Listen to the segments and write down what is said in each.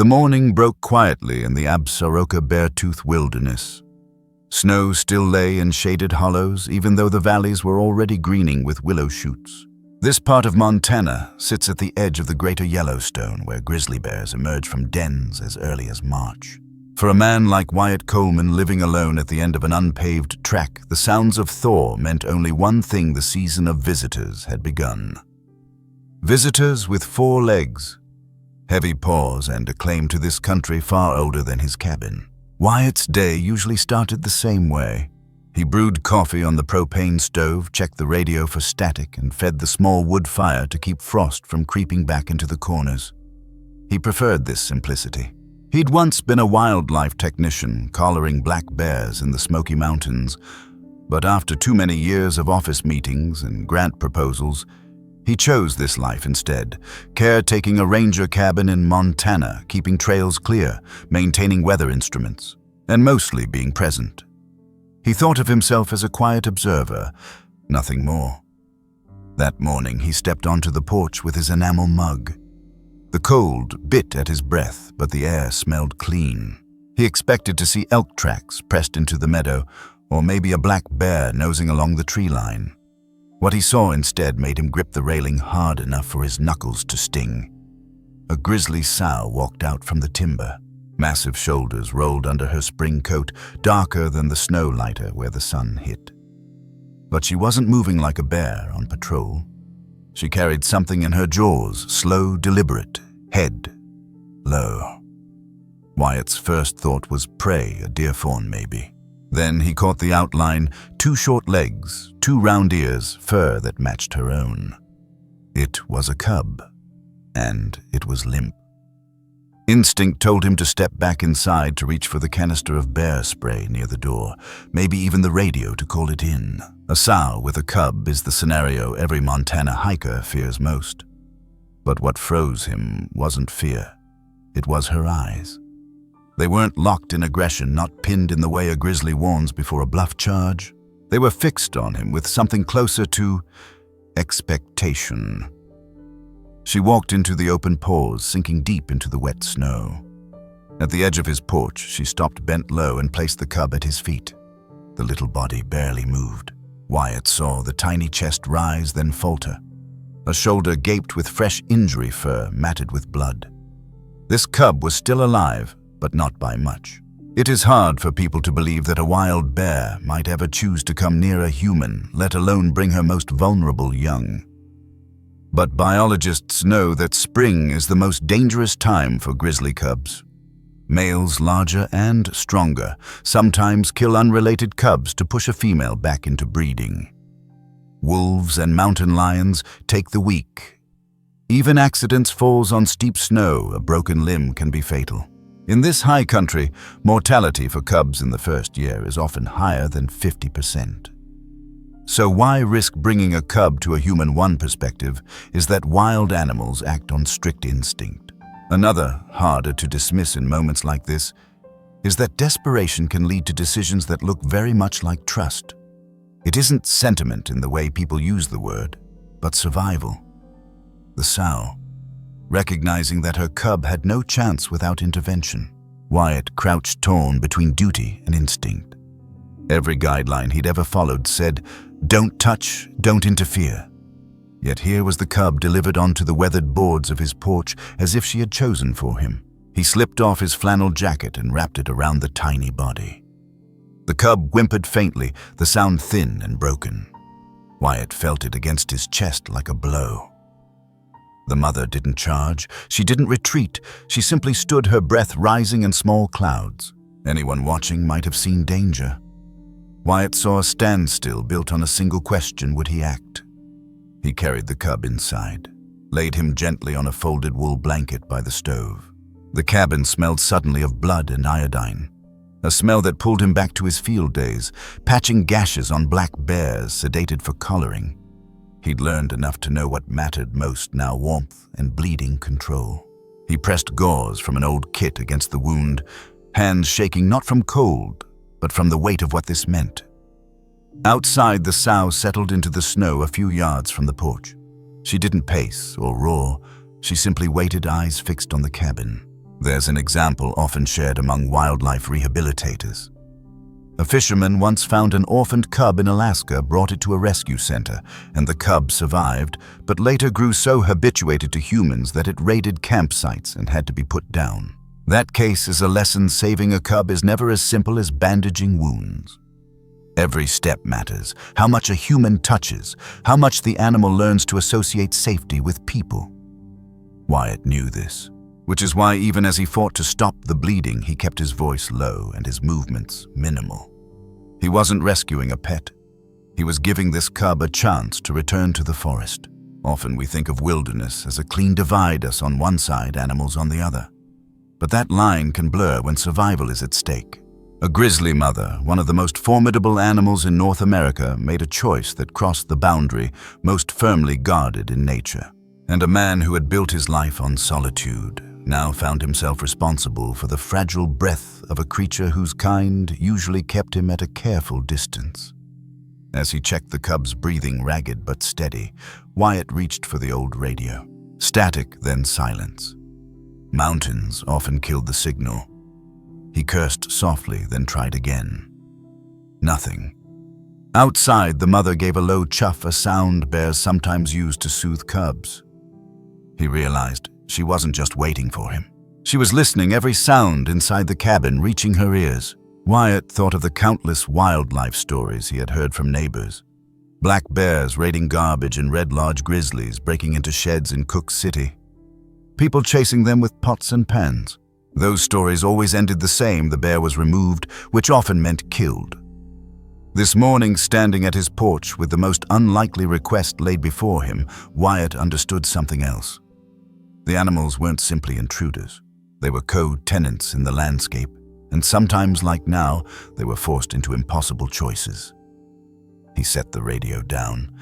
The morning broke quietly in the Absaroka Beartooth Wilderness. Snow still lay in shaded hollows, even though the valleys were already greening with willow shoots. This part of Montana sits at the edge of the greater Yellowstone, where grizzly bears emerge from dens as early as March. For a man like Wyatt Coleman living alone at the end of an unpaved track, the sounds of Thor meant only one thing: the season of visitors had begun. Visitors with 4 legs, heavy paws, and a claim to this country far older than his cabin. Wyatt's day usually started the same way. He brewed coffee on the propane stove, checked the radio for static, and fed the small wood fire to keep frost from creeping back into the corners. He preferred this simplicity. He'd once been a wildlife technician, collaring black bears in the Smoky Mountains, but after too many years of office meetings and grant proposals, he chose this life instead, caretaking a ranger cabin in Montana, keeping trails clear, maintaining weather instruments, and mostly being present. He thought of himself as a quiet observer, nothing more. That morning, he stepped onto the porch with his enamel mug. The cold bit at his breath, but the air smelled clean. He expected to see elk tracks pressed into the meadow, or maybe a black bear nosing along the tree line. What he saw instead made him grip the railing hard enough for his knuckles to sting. A grizzly sow walked out from the timber. Massive shoulders rolled under her spring coat, darker than the snow lighter where the sun hit. But she wasn't moving like a bear on patrol. She carried something in her jaws, slow, deliberate, head low. Wyatt's first thought was prey, a deer fawn maybe. Then he caught the outline: 2 short legs, 2 round ears, fur that matched her own. It was a cub, and it was limp. Instinct told him to step back inside to reach for the canister of bear spray near the door, maybe even the radio to call it in. A sow with a cub is the scenario every Montana hiker fears most. But what froze him wasn't fear. It was her eyes. They weren't locked in aggression, not pinned in the way a grizzly warns before a bluff charge. They were fixed on him with something closer to expectation. She walked into the open pores, sinking deep into the wet snow. At the edge of his porch, she stopped bent low and placed the cub at his feet. The little body barely moved. Wyatt saw the tiny chest rise, then falter. A shoulder gaped with fresh injury fur, matted with blood. This cub was still alive, but not by much. It is hard for people to believe that a wild bear might ever choose to come near a human, let alone bring her most vulnerable young. But biologists know that spring is the most dangerous time for grizzly cubs. Males larger and stronger sometimes kill unrelated cubs to push a female back into breeding. Wolves and mountain lions take the weak. Even accidents, falls on steep snow, a broken limb can be fatal. In this high country, mortality for cubs in the first year is often higher than 50%. So why risk bringing a cub to a human? One perspective is that wild animals act on strict instinct. Another, harder to dismiss in moments like this, is that desperation can lead to decisions that look very much like trust. It isn't sentiment in the way people use the word, but survival. The sow, recognizing that her cub had no chance without intervention. Wyatt crouched torn between duty and instinct. Every guideline he'd ever followed said, "Don't touch, don't interfere." Yet here was the cub delivered onto the weathered boards of his porch as if she had chosen for him. He slipped off his flannel jacket and wrapped it around the tiny body. The cub whimpered faintly, the sound thin and broken. Wyatt felt it against his chest like a blow. The mother didn't charge, she didn't retreat, she simply stood, her breath rising in small clouds. Anyone watching might have seen danger. Wyatt saw a standstill built on a single question: would he act? He carried the cub inside, laid him gently on a folded wool blanket by the stove. The cabin smelled suddenly of blood and iodine, a smell that pulled him back to his field days, patching gashes on black bears, sedated for collaring. He'd learned enough to know what mattered most now: warmth and bleeding control. He pressed gauze from an old kit against the wound, hands shaking not from cold, but from the weight of what this meant. Outside, the sow settled into the snow a few yards from the porch. She didn't pace or roar, she simply waited, eyes fixed on the cabin. There's an example often shared among wildlife rehabilitators. A fisherman once found an orphaned cub in Alaska, brought it to a rescue center, and the cub survived, but later grew so habituated to humans that it raided campsites and had to be put down. That case is a lesson: saving a cub is never as simple as bandaging wounds. Every step matters: how much a human touches, how much the animal learns to associate safety with people. Wyatt knew this, which is why even as he fought to stop the bleeding, he kept his voice low and his movements minimal. He wasn't rescuing a pet. He was giving this cub a chance to return to the forest. Often we think of wilderness as a clean divide, us on one side, animals on the other. But that line can blur when survival is at stake. A grizzly mother, one of the most formidable animals in North America, made a choice that crossed the boundary most firmly guarded in nature. And a man who had built his life on solitude now found himself responsible for the fragile breath of a creature whose kind usually kept him at a careful distance. As he checked the cub's breathing ragged but steady, Wyatt reached for the old radio. Static, then silence. Mountains often killed the signal. He cursed softly, then tried again. Nothing. Outside, the mother gave a low chuff, a sound bears sometimes use to soothe cubs. He realized she wasn't just waiting for him. She was listening, every sound inside the cabin reaching her ears. Wyatt thought of the countless wildlife stories he had heard from neighbors. Black bears raiding garbage and red lodge grizzlies breaking into sheds in Cook City. People chasing them with pots and pans. Those stories always ended the same: the bear was removed, which often meant killed. This morning, standing at his porch with the most unlikely request laid before him, Wyatt understood something else. The animals weren't simply intruders. They were co-tenants in the landscape, and sometimes, like now, they were forced into impossible choices. He set the radio down.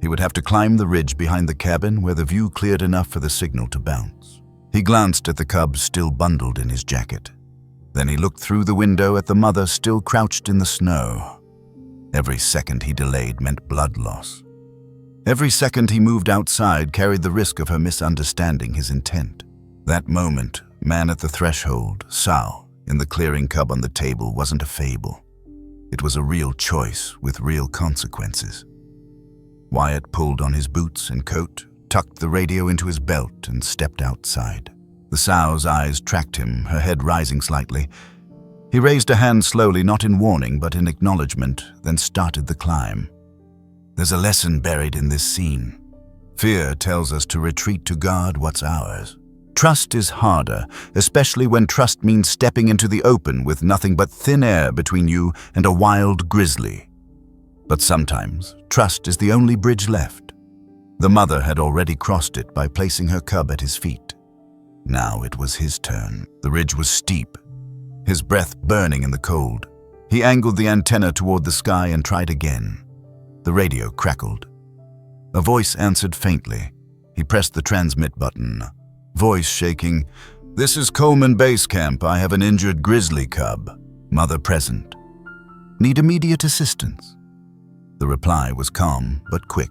He would have to climb the ridge behind the cabin where the view cleared enough for the signal to bounce. He glanced at the cub still bundled in his jacket. Then he looked through the window at the mother still crouched in the snow. Every second he delayed meant blood loss. Every second he moved outside carried the risk of her misunderstanding his intent. That moment, man at the threshold, sow, in the clearing cub on the table, wasn't a fable. It was a real choice with real consequences. Wyatt pulled on his boots and coat, tucked the radio into his belt, and stepped outside. The sow's eyes tracked him, her head rising slightly. He raised a hand slowly, not in warning, but in acknowledgement, then started the climb. There's a lesson buried in this scene. Fear tells us to retreat to guard what's ours. Trust is harder, especially when trust means stepping into the open with nothing but thin air between you and a wild grizzly. But sometimes, trust is the only bridge left. The mother had already crossed it by placing her cub at his feet. Now it was his turn. The ridge was steep, his breath burning in the cold. He angled the antenna toward the sky and tried again. The radio crackled. A voice answered faintly. He pressed the transmit button. Voice shaking, "This is Coleman Base Camp. I have an injured grizzly cub. Mother present. Need immediate assistance." The reply was calm but quick.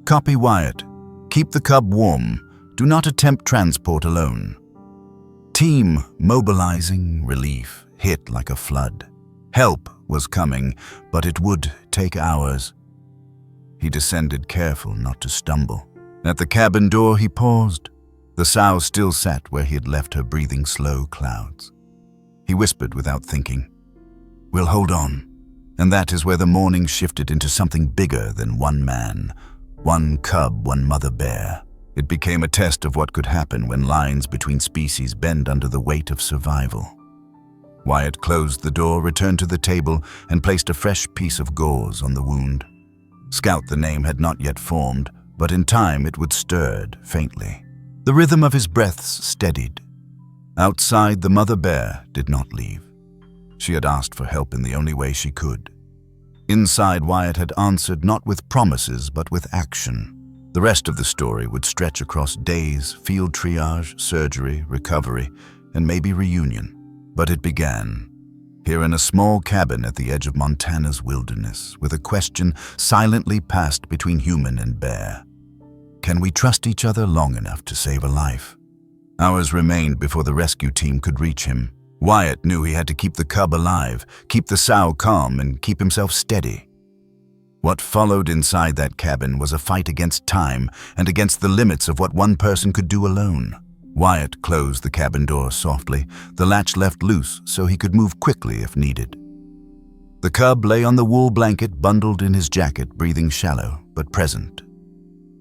"Copy, Wyatt. Keep the cub warm. Do not attempt transport alone." Team mobilizing, relief hit like a flood. Help was coming, but it would take hours. He descended, careful not to stumble. At the cabin door, he paused. The sow still sat where he had left her, breathing slow clouds. He whispered without thinking, "We'll hold on." And that is where the morning shifted into something bigger than one man, one cub, one mother bear. It became a test of what could happen when lines between species bend under the weight of survival. Wyatt closed the door, returned to the table, and placed a fresh piece of gauze on the wound. Scout, the name had not yet formed, but in time it would stirred faintly. The rhythm of his breaths steadied. Outside, the mother bear did not leave. She had asked for help in the only way she could. Inside, Wyatt had answered not with promises, but with action. The rest of the story would stretch across days, field triage, surgery, recovery, and maybe reunion. But it began, here in a small cabin at the edge of Montana's wilderness, with a question silently passed between human and bear. Can we trust each other long enough to save a life? Hours remained before the rescue team could reach him. Wyatt knew he had to keep the cub alive, keep the sow calm, and keep himself steady. What followed inside that cabin was a fight against time and against the limits of what one person could do alone. Wyatt closed the cabin door softly, the latch left loose so he could move quickly if needed. The cub lay on the wool blanket bundled in his jacket, breathing shallow but present.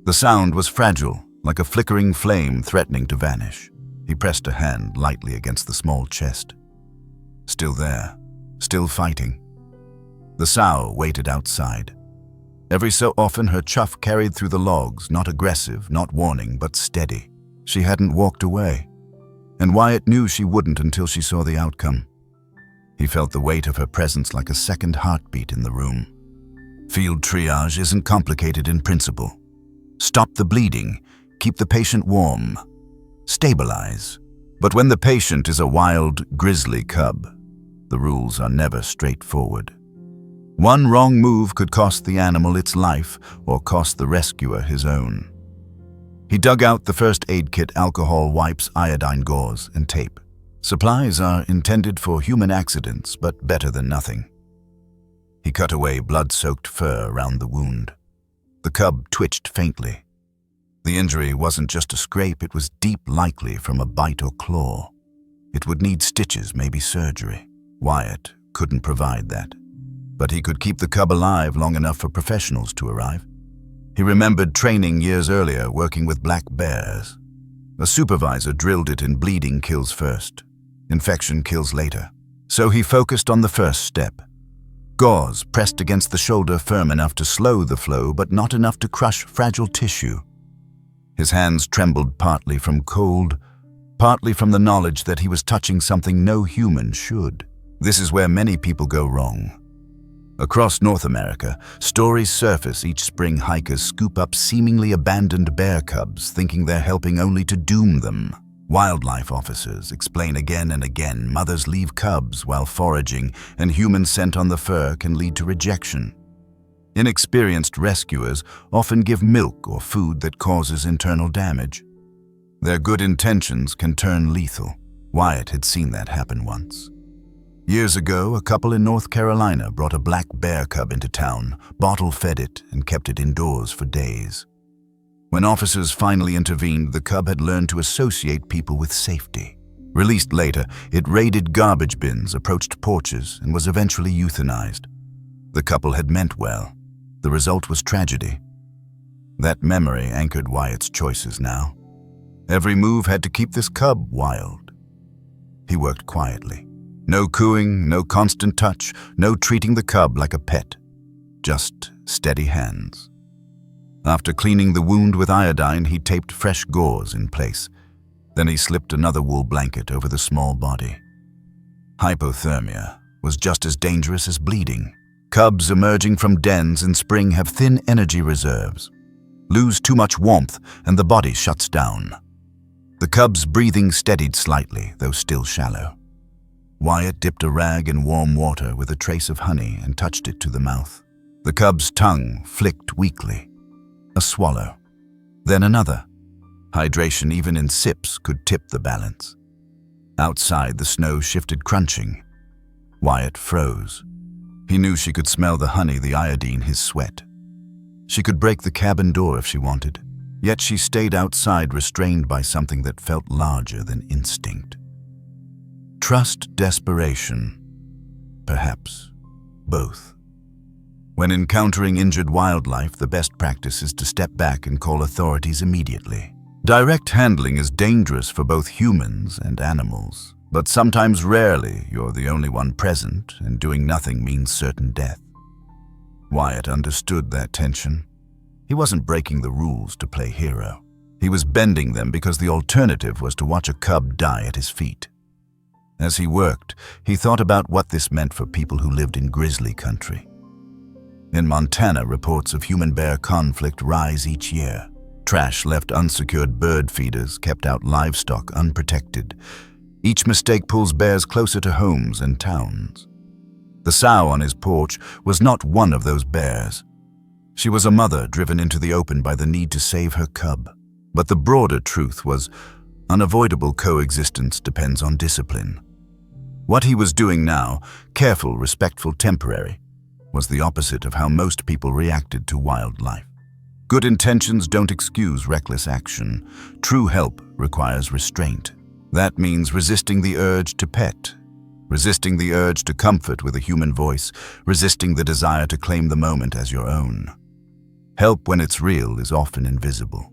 The sound was fragile, like a flickering flame threatening to vanish. He pressed a hand lightly against the small chest. Still there, still fighting. The sow waited outside. Every so often her chuff carried through the logs, not aggressive, not warning, but steady. She hadn't walked away, and Wyatt knew she wouldn't until she saw the outcome. He felt the weight of her presence like a second heartbeat in the room. Field triage isn't complicated in principle. Stop the bleeding, keep the patient warm, stabilize. But when the patient is a wild grizzly cub, the rules are never straightforward. One wrong move could cost the animal its life or cost the rescuer his own. He dug out the first aid kit, alcohol wipes, iodine gauze, and tape. Supplies are intended for human accidents, but better than nothing. He cut away blood-soaked fur around the wound. The cub twitched faintly. The injury wasn't just a scrape, it was deep, likely from a bite or claw. It would need stitches, maybe surgery. Wyatt couldn't provide that. But he could keep the cub alive long enough for professionals to arrive. He remembered training years earlier, working with black bears. A supervisor drilled it in bleeding kills first, infection kills later. So he focused on the first step. Gauze pressed against the shoulder firm enough to slow the flow, but not enough to crush fragile tissue. His hands trembled partly from cold, partly from the knowledge that he was touching something no human should. This is where many people go wrong. Across North America, stories surface each spring. Hikers scoop up seemingly abandoned bear cubs, thinking they're helping only to doom them. Wildlife officers explain again and again mothers leave cubs while foraging, and human scent on the fur can lead to rejection. Inexperienced rescuers often give milk or food that causes internal damage. Their good intentions can turn lethal. Wyatt had seen that happen once. Years ago, a couple in North Carolina brought a black bear cub into town, bottle-fed it, and kept it indoors for days. When officers finally intervened, the cub had learned to associate people with safety. Released later, it raided garbage bins, approached porches, and was eventually euthanized. The couple had meant well. The result was tragedy. That memory anchored Wyatt's choices now. Every move had to keep this cub wild. He worked quietly. No cooing, no constant touch, no treating the cub like a pet. Just steady hands. After cleaning the wound with iodine, he taped fresh gauze in place. Then he slipped another wool blanket over the small body. Hypothermia was just as dangerous as bleeding. Cubs emerging from dens in spring have thin energy reserves. Lose too much warmth and the body shuts down. The cub's breathing steadied slightly, though still shallow. Wyatt dipped a rag in warm water with a trace of honey and touched it to the mouth. The cub's tongue flicked weakly. A swallow. Then another. Hydration, even in sips, could tip the balance. Outside, the snow shifted, crunching. Wyatt froze. He knew she could smell the honey, the iodine, his sweat. She could break the cabin door if she wanted. Yet she stayed outside, restrained by something that felt larger than instinct. Trust, desperation, perhaps both. When encountering injured wildlife, the best practice is to step back and call authorities immediately. Direct handling is dangerous for both humans and animals, but sometimes, rarely, you're the only one present, and doing nothing means certain death. Wyatt understood that tension. He wasn't breaking the rules to play hero. He was bending them because the alternative was to watch a cub die at his feet. As he worked, he thought about what this meant for people who lived in grizzly country. In Montana, reports of human-bear conflict rise each year. Trash left unsecured, bird feeders kept out livestock unprotected. Each mistake pulls bears closer to homes and towns. The sow on his porch was not one of those bears. She was a mother driven into the open by the need to save her cub. But the broader truth was, Unavoidable coexistence depends on discipline. What he was doing now, careful, respectful, temporary, was the opposite of how most people reacted to wildlife. Good intentions don't excuse reckless action. True help requires restraint. That means resisting the urge to pet, resisting the urge to comfort with a human voice, resisting the desire to claim the moment as your own. Help when it's real is often invisible.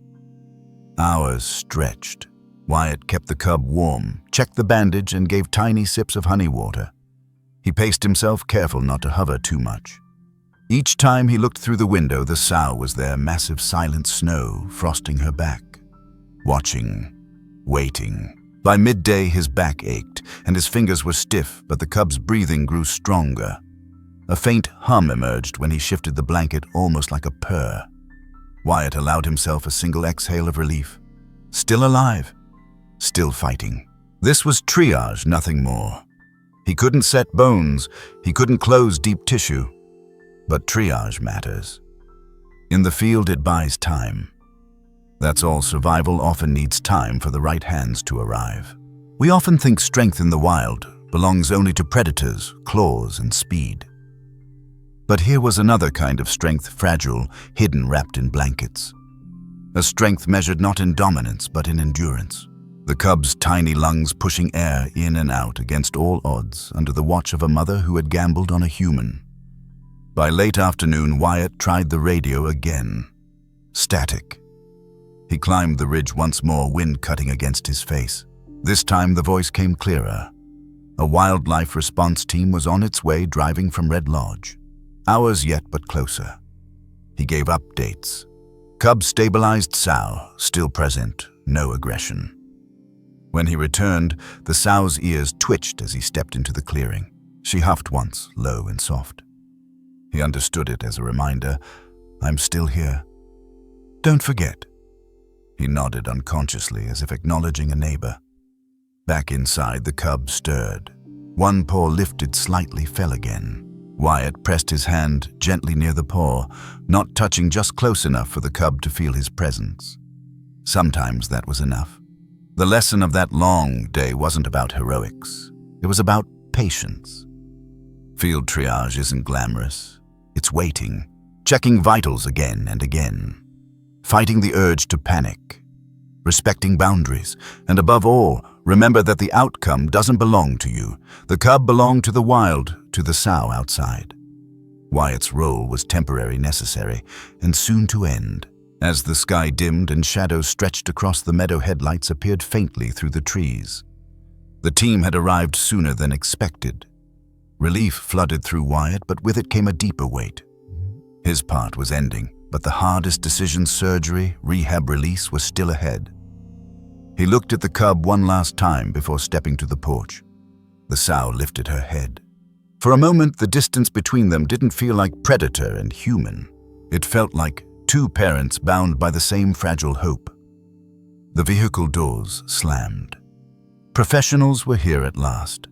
Hours stretched. Wyatt kept the cub warm, checked the bandage, and gave tiny sips of honey water. He paced himself, careful not to hover too much. Each time he looked through the window, the sow was there, massive silent snow frosting her back. Watching, waiting. By midday, his back ached, and his fingers were stiff, but the cub's breathing grew stronger. A faint hum emerged when he shifted the blanket, almost like a purr. Wyatt allowed himself a single exhale of relief. Still alive. Still fighting. This was triage, nothing more. He couldn't set bones, he couldn't close deep tissue. But triage matters. In the field, it buys time. That's all. Survival often needs time for the right hands to arrive. We often think strength in the wild belongs only to predators, claws, and speed. But here was another kind of strength, fragile, hidden, wrapped in blankets. A strength measured not in dominance, but in endurance. The cub's tiny lungs pushing air in and out against all odds under the watch of a mother who had gambled on a human. By late afternoon, Wyatt tried the radio again. Static. He climbed the ridge once more, wind cutting against his face. This time the voice came clearer. A wildlife response team was on its way, driving from Red Lodge. Hours yet, but closer. He gave updates. Cub stabilized, sow still present, no aggression. When he returned, the sow's ears twitched as he stepped into the clearing. She huffed once, low and soft. He understood it as a reminder, I'm still here. Don't forget. He nodded unconsciously, as if acknowledging a neighbor. Back inside, the cub stirred. One paw lifted slightly, fell again. Wyatt pressed his hand gently near the paw, not touching, just close enough for the cub to feel his presence. Sometimes that was enough. The lesson of that long day wasn't about heroics. It was about patience. Field triage isn't glamorous. It's waiting, checking vitals again and again, fighting the urge to panic, respecting boundaries, and above all, remember that the outcome doesn't belong to you. The cub belonged to the wild, to the sow outside. Wyatt's role was temporary, necessary, and soon to end. As the sky dimmed and shadows stretched across the meadow, headlights appeared faintly through the trees. The team had arrived sooner than expected. Relief flooded through Wyatt, but with it came a deeper weight. His part was ending, but the hardest decision, surgery, rehab, release, was still ahead. He looked at the cub one last time before stepping to the porch. The sow lifted her head. For a moment, the distance between them didn't feel like predator and human. It felt like two parents bound by the same fragile hope. The vehicle doors slammed. Professionals were here at last.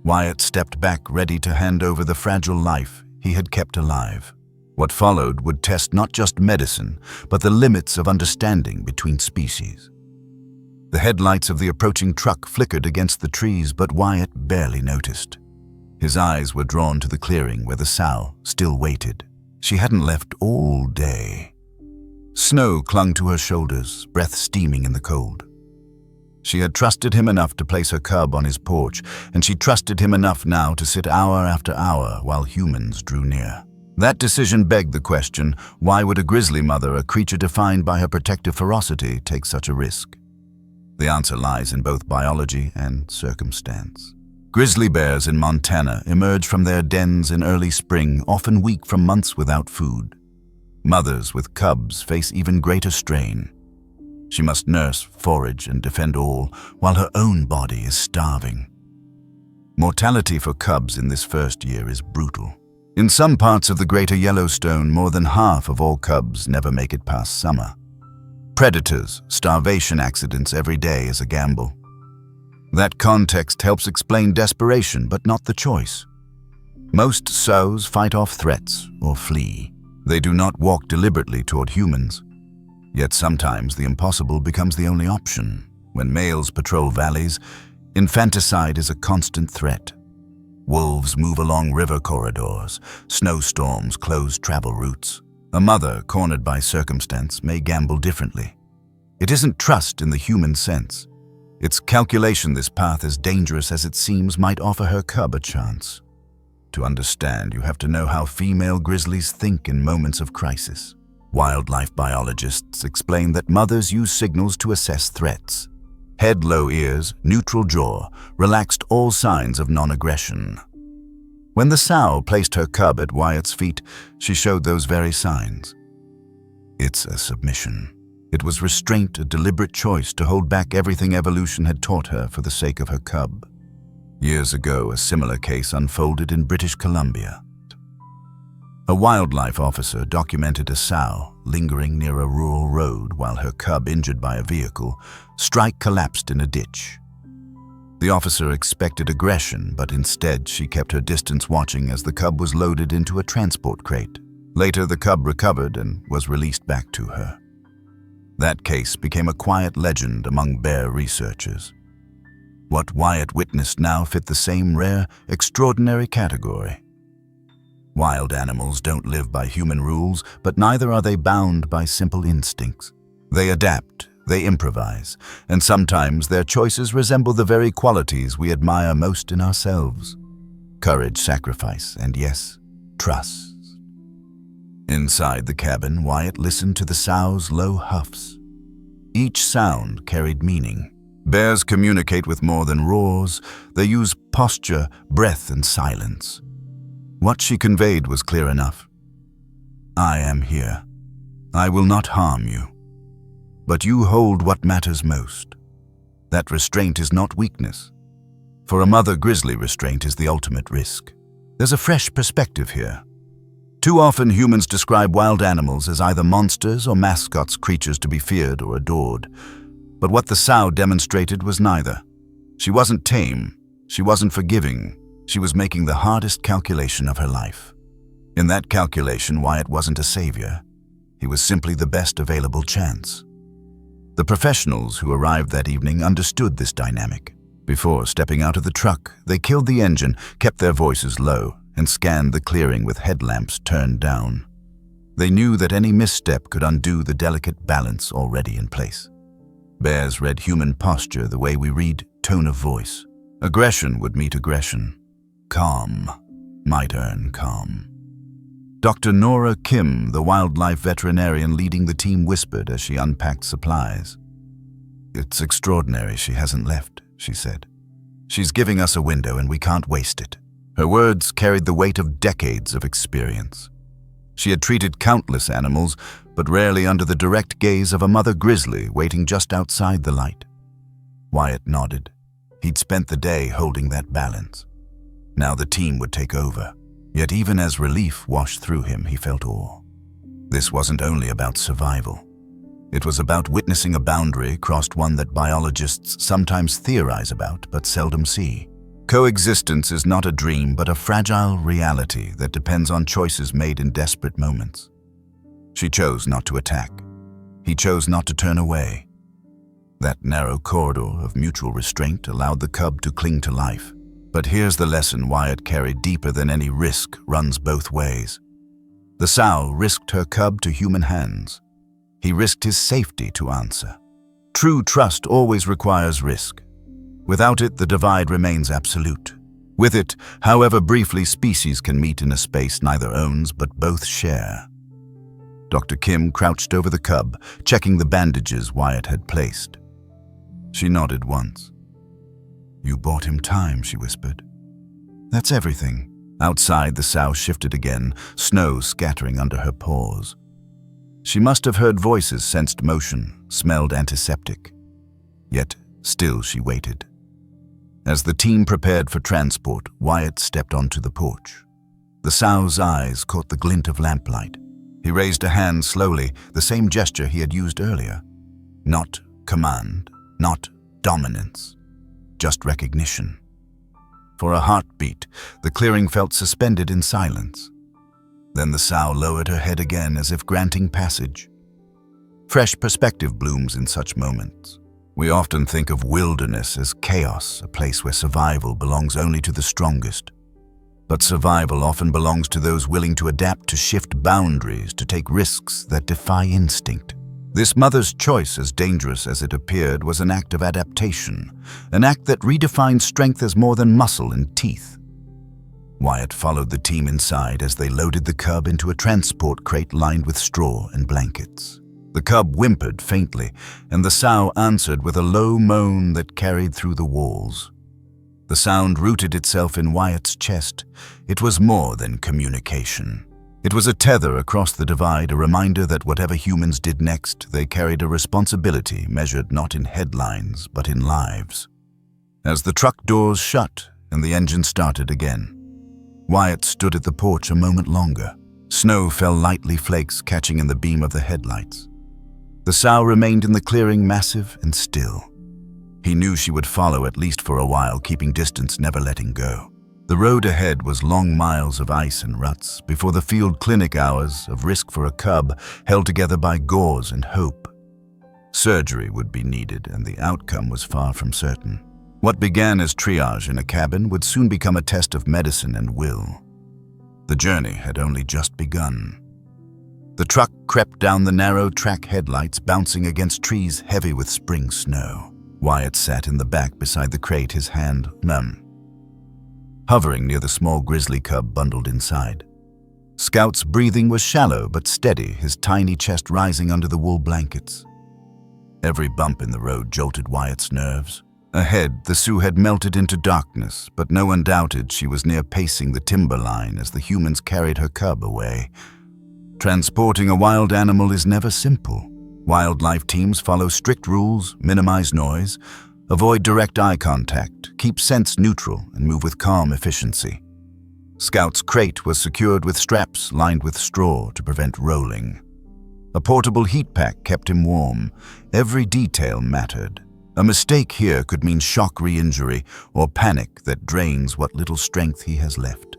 Wyatt stepped back, ready to hand over the fragile life he had kept alive. What followed would test not just medicine, but the limits of understanding between species. The headlights of the approaching truck flickered against the trees, but Wyatt barely noticed. His eyes were drawn to the clearing where the sow still waited. She hadn't left all day. Snow clung to her shoulders, breath steaming in the cold. She had trusted him enough to place her cub on his porch, and she trusted him enough now to sit hour after hour while humans drew near. That decision begged the question, why would a grizzly mother, a creature defined by her protective ferocity, take such a risk? The answer lies in both biology and circumstance. Grizzly bears in Montana emerge from their dens in early spring, often weak from months without food. Mothers with cubs face even greater strain. She must nurse, forage, and defend all, while her own body is starving. Mortality for cubs in this first year is brutal. In some parts of the greater Yellowstone, more than half of all cubs never make it past summer. Predators, starvation accidents every day is a gamble. That context helps explain desperation, but not the choice. Most sows fight off threats or flee. They do not walk deliberately toward humans. Yet sometimes the impossible becomes the only option. When males patrol valleys, infanticide is a constant threat. Wolves move along river corridors, snowstorms close travel routes. A mother, cornered by circumstance, may gamble differently. It isn't trust in the human sense. It's calculation this path, as dangerous as it seems, might offer her cub a chance. To understand, you have to know how female grizzlies think in moments of crisis. Wildlife biologists explain that mothers use signals to assess threats. Head, low ears, neutral jaw, relaxed all signs of non-aggression. When the sow placed her cub at Wyatt's feet, she showed those very signs. It's a submission. It was restraint, a deliberate choice to hold back everything evolution had taught her for the sake of her cub. Years ago, a similar case unfolded in British Columbia. A wildlife officer documented a sow lingering near a rural road while her cub, injured by a vehicle, collapsed in a ditch. The officer expected aggression, but instead she kept her distance, watching as the cub was loaded into a transport crate. Later, the cub recovered and was released back to her. That case became a quiet legend among bear researchers. What Wyatt witnessed now fit the same rare, extraordinary category. Wild animals don't live by human rules, but neither are they bound by simple instincts. They adapt, they improvise, and sometimes their choices resemble the very qualities we admire most in ourselves. Courage, sacrifice, and yes, trust. Inside the cabin, Wyatt listened to the sow's low huffs. Each sound carried meaning. Bears communicate with more than roars. They use posture, breath, and silence. What she conveyed was clear enough. I am here. I will not harm you. But you hold what matters most. That restraint is not weakness. For a mother grizzly, restraint is the ultimate risk. There's a fresh perspective here. Too often humans describe wild animals as either monsters or mascots, creatures to be feared or adored. But what the sow demonstrated was neither. She wasn't tame. She wasn't forgiving. She was making the hardest calculation of her life. In that calculation, Wyatt wasn't a savior. He was simply the best available chance. The professionals who arrived that evening understood this dynamic. Before stepping out of the truck, they killed the engine, kept their voices low, and scanned the clearing with headlamps turned down. They knew that any misstep could undo the delicate balance already in place. Bears read human posture the way we read tone of voice. Aggression would meet aggression. Calm might earn calm. Dr. Nora Kim, the wildlife veterinarian leading the team, whispered as she unpacked supplies. It's extraordinary she hasn't left, she said. She's giving us a window and we can't waste it. Her words carried the weight of decades of experience. She had treated countless animals, but rarely under the direct gaze of a mother grizzly waiting just outside the light. Wyatt nodded. He'd spent the day holding that balance. Now the team would take over. Yet even as relief washed through him, he felt awe. This wasn't only about survival. It was about witnessing a boundary crossed, one that biologists sometimes theorize about but seldom see. Coexistence is not a dream but a fragile reality that depends on choices made in desperate moments. She chose not to attack. He chose not to turn away. That narrow corridor of mutual restraint allowed the cub to cling to life. But here's the lesson Wyatt carried deeper than any risk runs both ways. The sow risked her cub to human hands. He risked his safety to answer. True trust always requires risk. Without it, the divide remains absolute. With it, however briefly, species can meet in a space neither owns but both share. Dr. Kim crouched over the cub, checking the bandages Wyatt had placed. She nodded once. You bought him time, she whispered. That's everything. Outside, the sow shifted again, snow scattering under her paws. She must have heard voices, sensed motion, smelled antiseptic. Yet, still she waited. As the team prepared for transport, Wyatt stepped onto the porch. The sow's eyes caught the glint of lamplight. He raised a hand slowly, the same gesture he had used earlier. Not command, not dominance, just recognition. For a heartbeat, the clearing felt suspended in silence. Then the sow lowered her head again as if granting passage. Fresh perspective blooms in such moments. We often think of wilderness as chaos, a place where survival belongs only to the strongest. But survival often belongs to those willing to adapt, to shift boundaries, to take risks that defy instinct. This mother's choice, as dangerous as it appeared, was an act of adaptation, an act that redefined strength as more than muscle and teeth. Wyatt followed the team inside as they loaded the cub into a transport crate lined with straw and blankets. The cub whimpered faintly, and the sow answered with a low moan that carried through the walls. The sound rooted itself in Wyatt's chest. It was more than communication. It was a tether across the divide, a reminder that whatever humans did next, they carried a responsibility measured not in headlines, but in lives. As the truck doors shut and the engine started again, Wyatt stood at the porch a moment longer. Snow fell lightly, flakes catching in the beam of the headlights. The sow remained in the clearing, massive and still. He knew she would follow at least for a while, keeping distance, never letting go. The road ahead was long miles of ice and ruts, before the field clinic hours of risk for a cub, held together by gauze and hope. Surgery would be needed, and the outcome was far from certain. What began as triage in a cabin would soon become a test of medicine and will. The journey had only just begun. The truck crept down the narrow track, headlights bouncing against trees heavy with spring snow. Wyatt sat in the back beside the crate, his hand numb, hovering near the small grizzly cub bundled inside. Scout's breathing was shallow but steady, his tiny chest rising under the wool blankets. Every bump in the road jolted Wyatt's nerves. Ahead, the Sioux had melted into darkness, but no one doubted she was near pacing the timber line as the humans carried her cub away. Transporting a wild animal is never simple. Wildlife teams follow strict rules, minimize noise, avoid direct eye contact, keep scents neutral, and move with calm efficiency. Scout's crate was secured with straps lined with straw to prevent rolling. A portable heat pack kept him warm. Every detail mattered. A mistake here could mean shock re-injury or panic that drains what little strength he has left.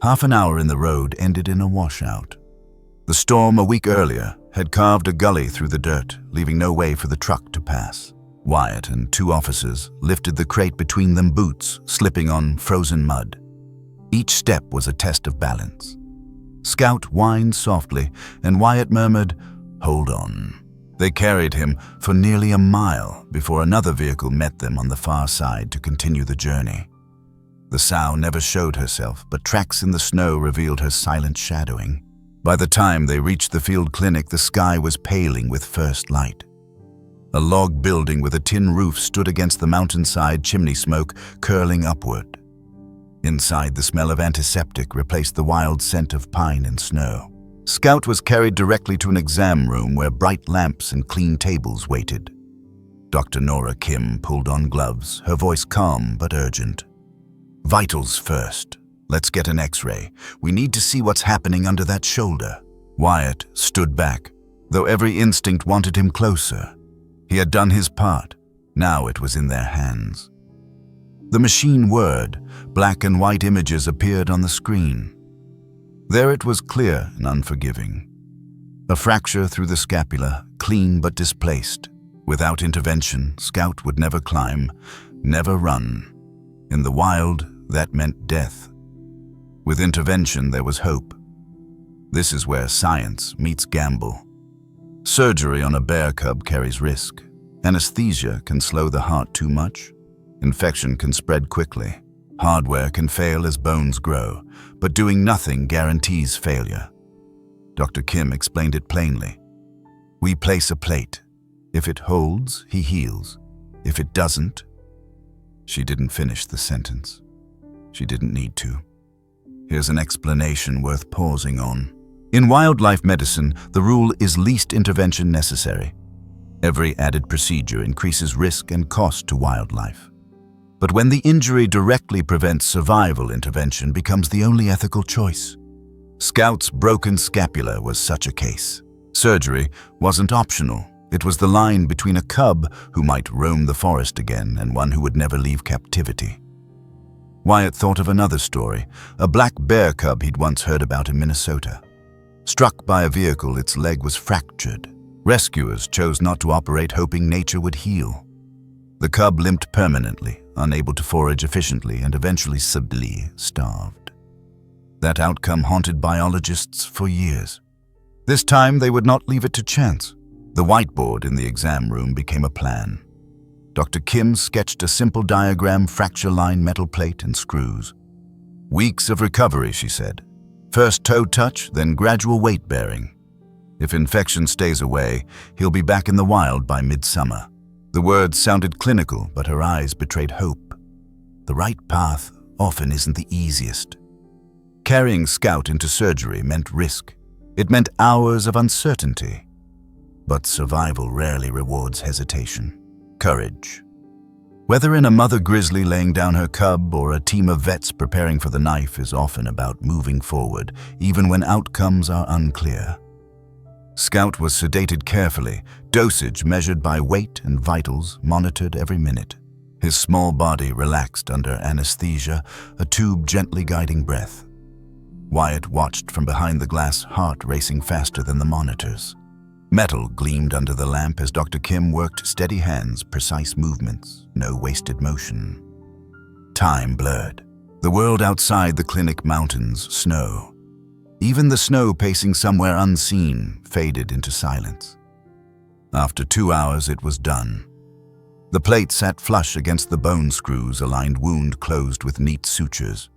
Half an hour in the road ended in a washout. The storm a week earlier had carved a gully through the dirt, leaving no way for the truck to pass. Wyatt and two officers lifted the crate between them, boots slipping on frozen mud. Each step was a test of balance. Scout whined softly, and Wyatt murmured, "Hold on." They carried him for nearly a mile before another vehicle met them on the far side to continue the journey. The sow never showed herself, but tracks in the snow revealed her silent shadowing. By the time they reached the field clinic, the sky was paling with first light. A log building with a tin roof stood against the mountainside, chimney smoke curling upward. Inside, the smell of antiseptic replaced the wild scent of pine and snow. Scout was carried directly to an exam room where bright lamps and clean tables waited. Dr. Nora Kim pulled on gloves, her voice calm but urgent. "Vitals first. Let's get an X-ray. We need to see what's happening under that shoulder." Wyatt stood back, though every instinct wanted him closer. He had done his part. Now it was in their hands. The machine whirred. Black and white images appeared on the screen. There it was, clear and unforgiving. A fracture through the scapula, clean but displaced. Without intervention, Scout would never climb, never run. In the wild, that meant death. With intervention, there was hope. This is where science meets gamble. Surgery on a bear cub carries risk. Anesthesia can slow the heart too much. Infection can spread quickly. Hardware can fail as bones grow, but doing nothing guarantees failure. Dr. Kim explained it plainly. We place a plate. If it holds, he heals. If it doesn't... She didn't finish the sentence. She didn't need to. Here's an explanation worth pausing on. In wildlife medicine, the rule is least intervention necessary. Every added procedure increases risk and cost to wildlife. But when the injury directly prevents survival, intervention becomes the only ethical choice. Scout's broken scapula was such a case. Surgery wasn't optional. It was the line between a cub who might roam the forest again and one who would never leave captivity. Wyatt thought of another story, a black bear cub he'd once heard about in Minnesota. Struck by a vehicle, its leg was fractured. Rescuers chose not to operate, hoping nature would heal. The cub limped permanently, unable to forage efficiently, and eventually subtly starved. That outcome haunted biologists for years. This time, they would not leave it to chance. The whiteboard in the exam room became a plan. Dr. Kim sketched a simple diagram: fracture line, metal plate, and screws. Weeks of recovery, she said. First toe touch, then gradual weight bearing. If infection stays away, he'll be back in the wild by midsummer. The words sounded clinical, but her eyes betrayed hope. The right path often isn't the easiest. Carrying Scout into surgery meant risk. It meant hours of uncertainty. But survival rarely rewards hesitation. Courage. Whether in a mother grizzly laying down her cub or a team of vets preparing for the knife is often about moving forward, even when outcomes are unclear. Scout was sedated carefully, dosage measured by weight and vitals monitored every minute. His small body relaxed under anesthesia, a tube gently guiding breath. Wyatt watched from behind the glass, heart racing faster than the monitors. Metal gleamed under the lamp as Dr. Kim worked, steady hands, precise movements, no wasted motion. Time blurred. The world outside the clinic, mountains, snow. Even the snow pacing somewhere unseen faded into silence. After 2 hours, it was done. The plate sat flush against the bone screws, aligned wound closed with neat sutures.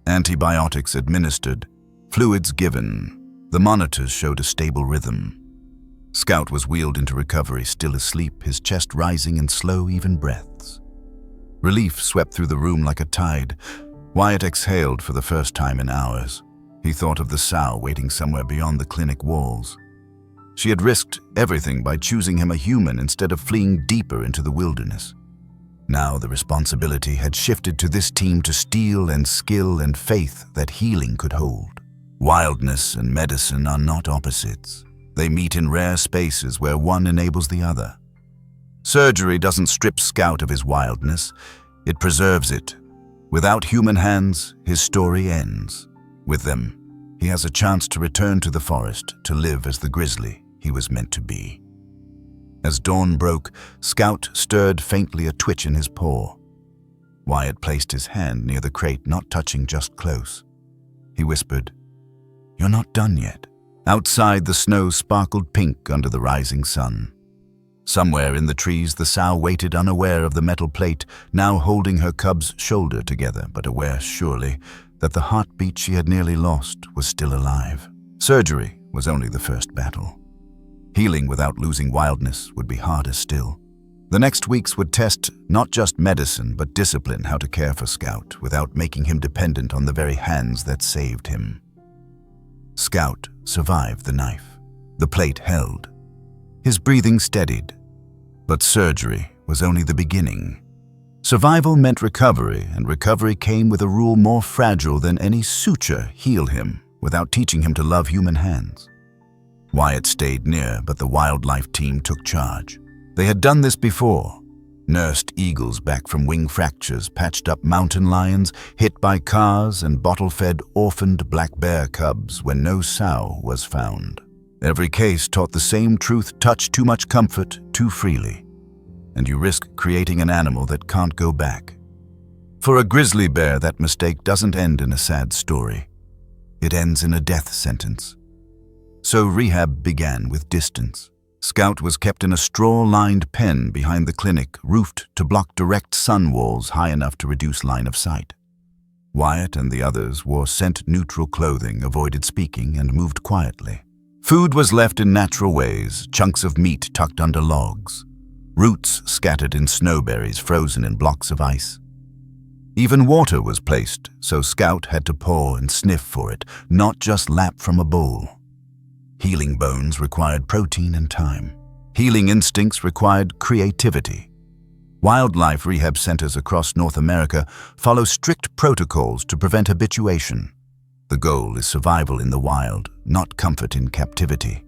Antibiotics administered, fluids given. The monitors showed a stable rhythm. Scout was wheeled into recovery, still asleep, his chest rising in slow, even breaths. Relief swept through the room like a tide. Wyatt exhaled for the first time in hours. He thought of the sow waiting somewhere beyond the clinic walls. She had risked everything by choosing him a human instead of fleeing deeper into the wilderness. Now the responsibility had shifted to this team, to steel and skill and faith that healing could hold. Wildness and medicine are not opposites. They meet in rare spaces where one enables the other. Surgery doesn't strip Scout of his wildness, it preserves it. Without human hands, his story ends. With them, he has a chance to return to the forest, to live as the grizzly he was meant to be. As dawn broke, Scout stirred faintly, a twitch in his paw. Wyatt placed his hand near the crate, not touching, just close. He whispered, "You're not done yet." Outside, the snow sparkled pink under the rising sun. Somewhere in the trees, the sow waited, unaware of the metal plate, now holding her cub's shoulder together, but aware, surely, that the heartbeat she had nearly lost was still alive. Surgery was only the first battle. Healing without losing wildness would be harder still. The next weeks would test not just medicine, but discipline, how to care for Scout without making him dependent on the very hands that saved him. Scout survived the knife. The plate held. His breathing steadied. But surgery was only the beginning. Survival meant recovery, and recovery came with a rule more fragile than any suture: heal him without teaching him to love human hands. Wyatt stayed near, but the wildlife team took charge. They had done this before. Nursed eagles back from wing fractures, patched up mountain lions, hit by cars, and bottle-fed orphaned black bear cubs when no sow was found. Every case taught the same truth: touch too much comfort too freely, and you risk creating an animal that can't go back. For a grizzly bear, that mistake doesn't end in a sad story. It ends in a death sentence. So rehab began with distance. Scout was kept in a straw-lined pen behind the clinic, roofed to block direct sun walls high enough to reduce line of sight. Wyatt and the others wore scent-neutral clothing, avoided speaking, and moved quietly. Food was left in natural ways, chunks of meat tucked under logs, roots scattered in snowberries frozen in blocks of ice. Even water was placed, so Scout had to paw and sniff for it, not just lap from a bowl. Healing bones required protein and time. Healing instincts required creativity. Wildlife rehab centers across North America follow strict protocols to prevent habituation. The goal is survival in the wild, not comfort in captivity.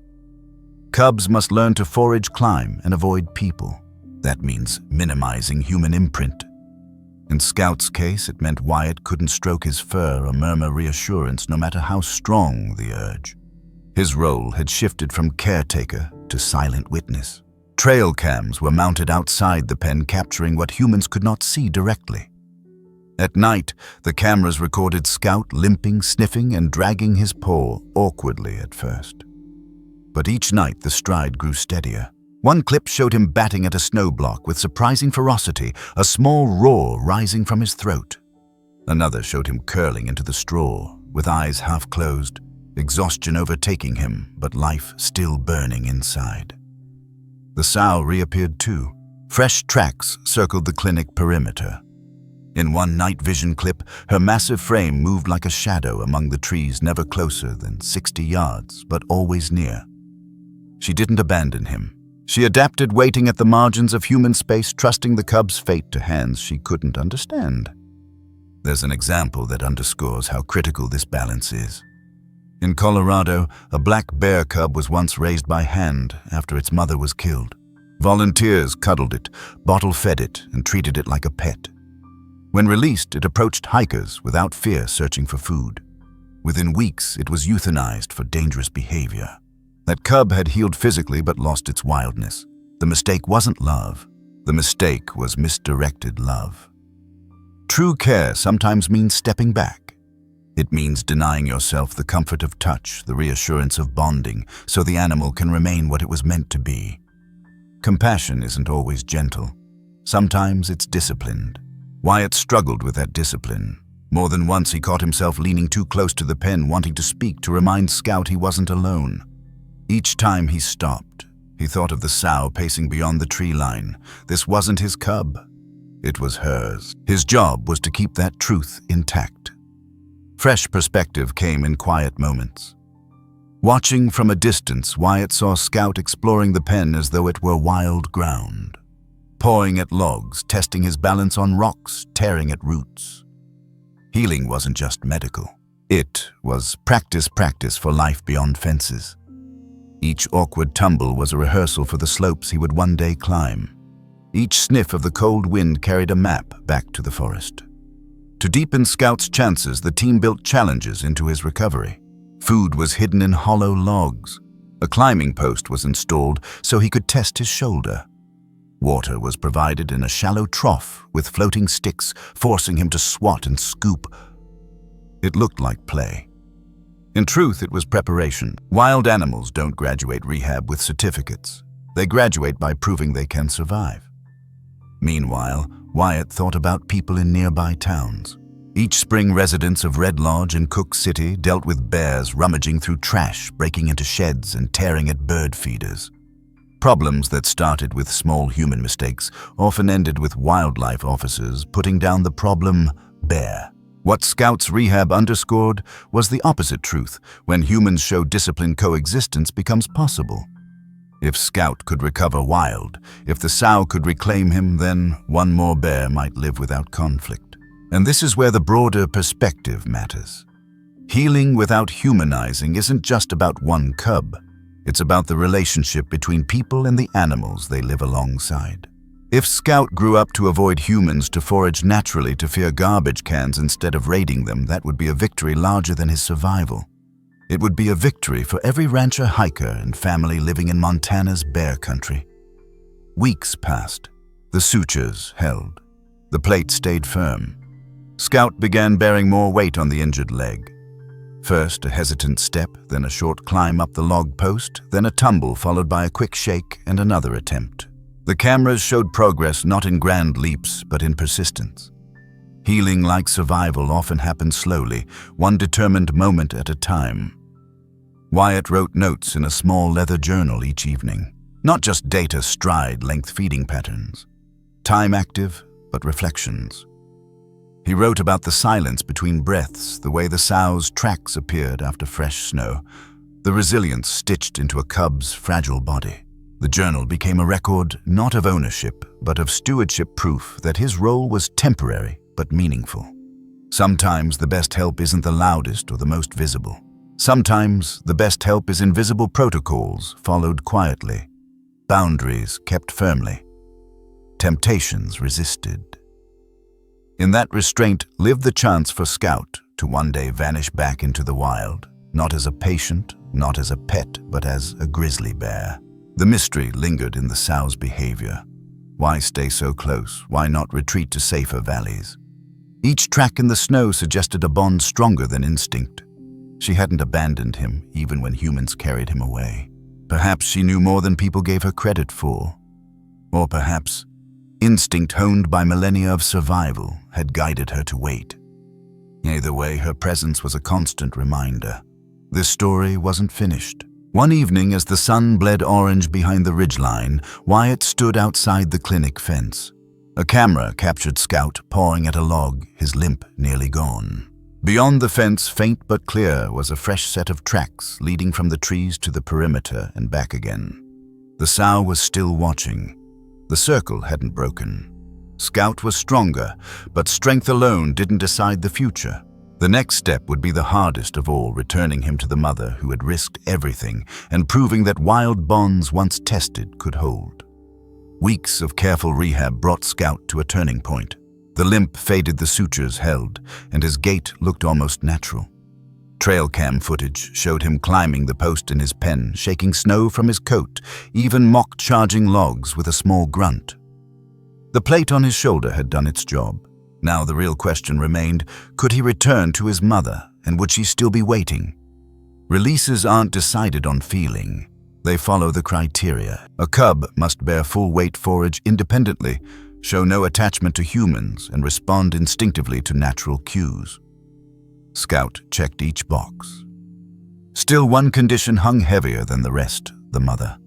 Cubs must learn to forage, climb, and avoid people. That means minimizing human imprint. In Scout's case, it meant Wyatt couldn't stroke his fur or murmur reassurance, no matter how strong the urge. His role had shifted from caretaker to silent witness. Trail cams were mounted outside the pen, capturing what humans could not see directly. At night, the cameras recorded Scout limping, sniffing, and dragging his paw awkwardly at first. But each night the stride grew steadier. One clip showed him batting at a snow block with surprising ferocity, a small roar rising from his throat. Another showed him curling into the straw, with eyes half closed, exhaustion overtaking him, but life still burning inside. The sow reappeared too. Fresh tracks circled the clinic perimeter. In one night vision clip, her massive frame moved like a shadow among the trees, never closer than 60 yards, but always near. She didn't abandon him. She adapted, waiting at the margins of human space, trusting the cub's fate to hands she couldn't understand. There's an example that underscores how critical this balance is. In Colorado, a black bear cub was once raised by hand after its mother was killed. Volunteers cuddled it, bottle-fed it, and treated it like a pet. When released, it approached hikers without fear, searching for food. Within weeks, it was euthanized for dangerous behavior. That cub had healed physically but lost its wildness. The mistake wasn't love. The mistake was misdirected love. True care sometimes means stepping back. It means denying yourself the comfort of touch, the reassurance of bonding, so the animal can remain what it was meant to be. Compassion isn't always gentle. Sometimes it's disciplined. Wyatt struggled with that discipline. More than once he caught himself leaning too close to the pen, wanting to speak, to remind Scout he wasn't alone. Each time he stopped, he thought of the sow pacing beyond the tree line. This wasn't his cub. It was hers. His job was to keep that truth intact. Fresh perspective came in quiet moments. Watching from a distance, Wyatt saw Scout exploring the pen as though it were wild ground. Pawing at logs, testing his balance on rocks, tearing at roots. Healing wasn't just medical. It was practice for life beyond fences. Each awkward tumble was a rehearsal for the slopes he would one day climb. Each sniff of the cold wind carried a map back to the forest. To deepen Scout's chances, the team built challenges into his recovery. Food was hidden in hollow logs. A climbing post was installed so he could test his shoulder. Water was provided in a shallow trough with floating sticks, forcing him to swat and scoop. It looked like play. In truth, it was preparation. Wild animals don't graduate rehab with certificates. They graduate by proving they can survive. Meanwhile, Wyatt thought about people in nearby towns. Each spring, residents of Red Lodge and Cook City dealt with bears rummaging through trash, breaking into sheds, and tearing at bird feeders. Problems that started with small human mistakes often ended with wildlife officers putting down the problem bear. What Scout's rehab underscored was the opposite truth. When humans show disciplined coexistence becomes possible. If Scout could recover wild, if the sow could reclaim him, then one more bear might live without conflict. And this is where the broader perspective matters. Healing without humanizing isn't just about one cub. It's about the relationship between people and the animals they live alongside. If Scout grew up to avoid humans, to forage naturally, to fear garbage cans instead of raiding them, that would be a victory larger than his survival. It would be a victory for every rancher, hiker, and family living in Montana's bear country. Weeks passed. The sutures held. The plate stayed firm. Scout began bearing more weight on the injured leg. First a hesitant step, then a short climb up the log post, then a tumble followed by a quick shake and another attempt. The cameras showed progress not in grand leaps, but in persistence. Healing, like survival, often happens slowly, one determined moment at a time. Wyatt wrote notes in a small leather journal each evening. Not just data, stride, length, feeding patterns. Time active, but reflections. He wrote about the silence between breaths, the way the sow's tracks appeared after fresh snow, the resilience stitched into a cub's fragile body. The journal became a record not of ownership, but of stewardship, proof that his role was temporary but meaningful. Sometimes the best help isn't the loudest or the most visible. Sometimes the best help is invisible protocols followed quietly, boundaries kept firmly, temptations resisted. In that restraint lived the chance for Scout to one day vanish back into the wild, not as a patient, not as a pet, but as a grizzly bear. The mystery lingered in the sow's behavior. Why stay so close? Why not retreat to safer valleys? Each track in the snow suggested a bond stronger than instinct. She hadn't abandoned him, even when humans carried him away. Perhaps she knew more than people gave her credit for. Or perhaps instinct honed by millennia of survival had guided her to wait. Either way, her presence was a constant reminder. This story wasn't finished. One evening, as the sun bled orange behind the ridgeline, Wyatt stood outside the clinic fence. A camera captured Scout pawing at a log, his limp nearly gone. Beyond the fence, faint but clear, was a fresh set of tracks leading from the trees to the perimeter and back again. The sow was still watching. The circle hadn't broken. Scout was stronger, but strength alone didn't decide the future. The next step would be the hardest of all, returning him to the mother who had risked everything and proving that wild bonds once tested could hold. Weeks of careful rehab brought Scout to a turning point. The limp faded, the sutures held, and his gait looked almost natural. Trail cam footage showed him climbing the post in his pen, shaking snow from his coat, even mocked charging logs with a small grunt. The plate on his shoulder had done its job. Now the real question remained, could he return to his mother, and would she still be waiting? Releases aren't decided on feeling. They follow the criteria. A cub must bear full weight forage independently, show no attachment to humans, and respond instinctively to natural cues. Scout checked each box. Still, one condition hung heavier than the rest, the mother.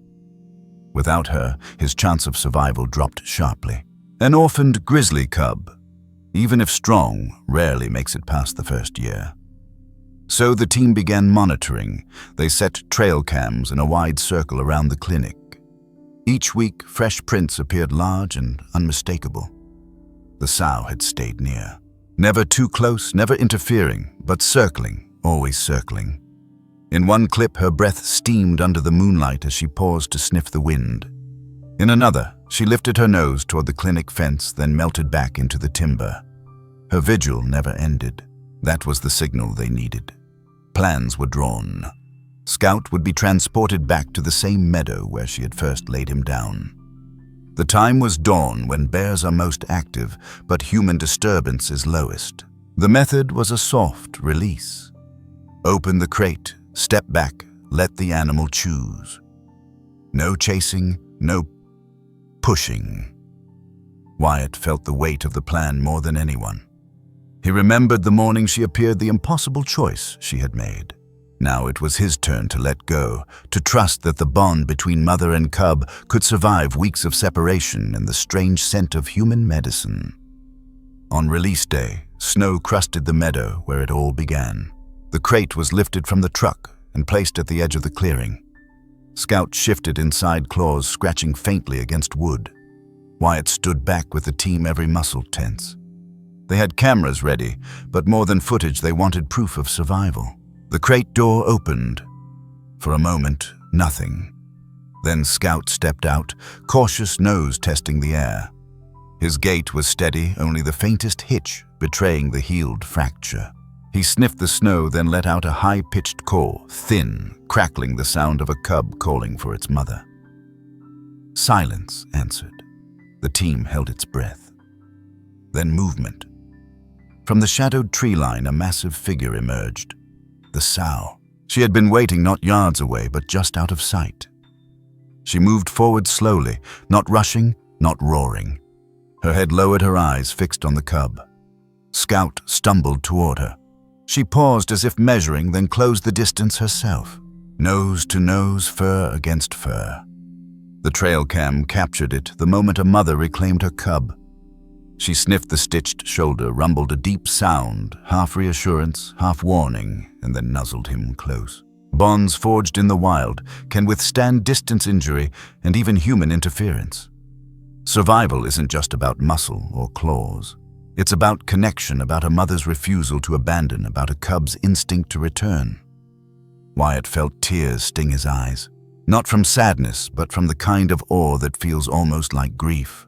Without her, his chance of survival dropped sharply. An orphaned grizzly cub, even if strong, rarely makes it past the first year. So the team began monitoring. They set trail cams in a wide circle around the clinic. Each week, fresh prints appeared large and unmistakable. The sow had stayed near. Never too close, never interfering, but circling, always circling. In one clip, her breath steamed under the moonlight as she paused to sniff the wind. In another, she lifted her nose toward the clinic fence, then melted back into the timber. Her vigil never ended. That was the signal they needed. Plans were drawn. Scout would be transported back to the same meadow where she had first laid him down. The time was dawn, when bears are most active, but human disturbance is lowest. The method was a soft release. Open the crate, step back, let the animal choose. No chasing, no pushing. Wyatt felt the weight of the plan more than anyone. He remembered the morning she appeared, the impossible choice she had made. Now it was his turn to let go, to trust that the bond between mother and cub could survive weeks of separation and the strange scent of human medicine. On release day, snow crusted the meadow where it all began. The crate was lifted from the truck and placed at the edge of the clearing. Scout shifted inside, claws scratching faintly against wood. Wyatt stood back with the team, every muscle tense. They had cameras ready, but more than footage, they wanted proof of survival. The crate door opened. For a moment, nothing. Then Scout stepped out, cautious nose testing the air. His gait was steady, only the faintest hitch betraying the healed fracture. He sniffed the snow, then let out a high-pitched call, thin, crackling the sound of a cub calling for its mother. Silence answered. The team held its breath. Then movement. From the shadowed tree line, a massive figure emerged. The sow. She had been waiting not yards away, but just out of sight. She moved forward slowly, not rushing, not roaring. Her head lowered, her eyes fixed on the cub. Scout stumbled toward her. She paused as if measuring, then closed the distance herself. Nose to nose, fur against fur. The trail cam captured it the moment a mother reclaimed her cub. She sniffed the stitched shoulder, rumbled a deep sound, half reassurance, half warning, and then nuzzled him close. Bonds forged in the wild can withstand distance injury and even human interference. Survival isn't just about muscle or claws. It's about connection, about a mother's refusal to abandon, about a cub's instinct to return. Wyatt felt tears sting his eyes, not from sadness, but from the kind of awe that feels almost like grief.